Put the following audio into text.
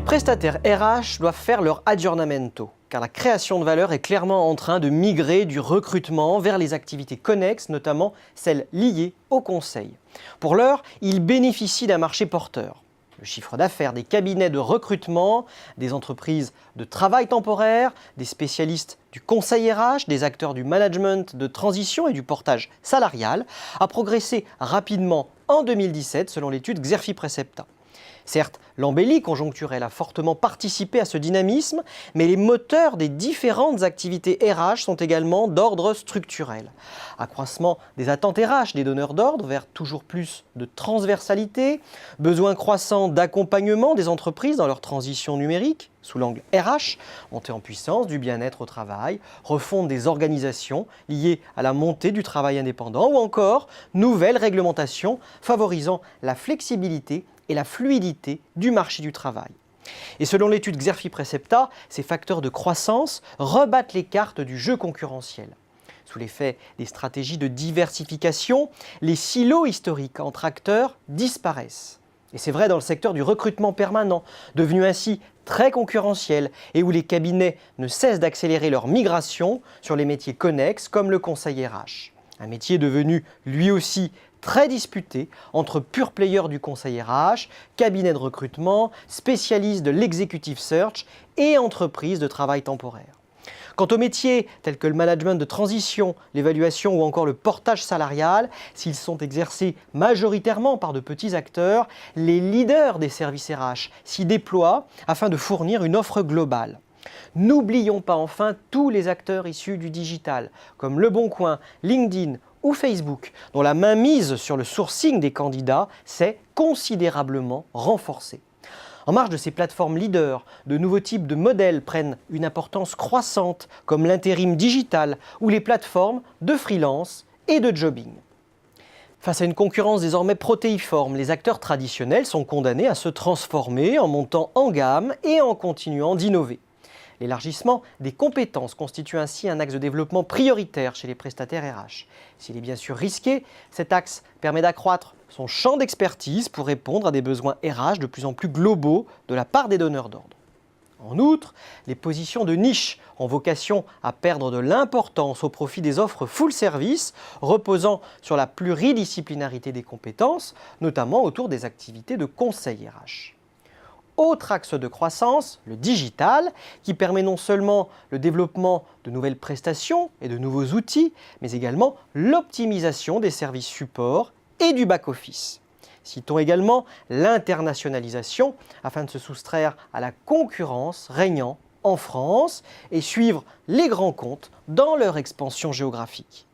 prestataires RH doivent faire leur aggiornamento, car la création de valeur est clairement en train de migrer du recrutement vers les activités connexes, notamment celles liées au conseil. Pour l'heure, ils bénéficient d'un marché porteur. Le chiffre d'affaires des cabinets de recrutement, des entreprises de travail temporaire, des spécialistes du conseil RH, des acteurs du management de transition et du portage salarial a progressé rapidement en 2017 selon l'étude Xerfi Precepta. Certes, l'embellie conjoncturelle a fortement participé à ce dynamisme, mais les moteurs des différentes activités RH sont également d'ordre structurel. Accroissement des attentes RH des donneurs d'ordre vers toujours plus de transversalité, besoin croissant d'accompagnement des entreprises dans leur transition numérique, sous l'angle RH, montée en puissance du bien-être au travail, refonte des organisations liées à la montée du travail indépendant ou encore nouvelles réglementations favorisant la flexibilité et la fluidité du marché du travail. Et selon l'étude Xerfi Precepta, ces facteurs de croissance rebattent les cartes du jeu concurrentiel. Sous l'effet des stratégies de diversification, les silos historiques entre acteurs disparaissent. Et c'est vrai dans le secteur du recrutement permanent, devenu ainsi très concurrentiel et où les cabinets ne cessent d'accélérer leur migration sur les métiers connexes comme le conseil RH. Un métier devenu lui aussi très disputé entre pure players du conseil RH, cabinets de recrutement, spécialistes de l'executive search et entreprises de travail temporaire. Quant aux métiers tels que le management de transition, l'évaluation ou encore le portage salarial, s'ils sont exercés majoritairement par de petits acteurs, les leaders des services RH s'y déploient afin de fournir une offre globale. N'oublions pas enfin tous les acteurs issus du digital, comme Le Bon Coin, LinkedIn ou Facebook, dont la mainmise sur le sourcing des candidats s'est considérablement renforcée. En marge de ces plateformes leaders, de nouveaux types de modèles prennent une importance croissante, comme l'intérim digital ou les plateformes de freelance et de jobbing. Face à une concurrence désormais protéiforme, les acteurs traditionnels sont condamnés à se transformer en montant en gamme et en continuant d'innover. L'élargissement des compétences constitue ainsi un axe de développement prioritaire chez les prestataires RH. S'il est bien sûr risqué, cet axe permet d'accroître son champ d'expertise pour répondre à des besoins RH de plus en plus globaux de la part des donneurs d'ordre. En outre, les positions de niche ont vocation à perdre de l'importance au profit des offres full service reposant sur la pluridisciplinarité des compétences, notamment autour des activités de conseil RH. Autre axe de croissance, le digital, qui permet non seulement le développement de nouvelles prestations et de nouveaux outils, mais également l'optimisation des services support et du back-office. Citons également l'internationalisation afin de se soustraire à la concurrence régnant en France et suivre les grands comptes dans leur expansion géographique.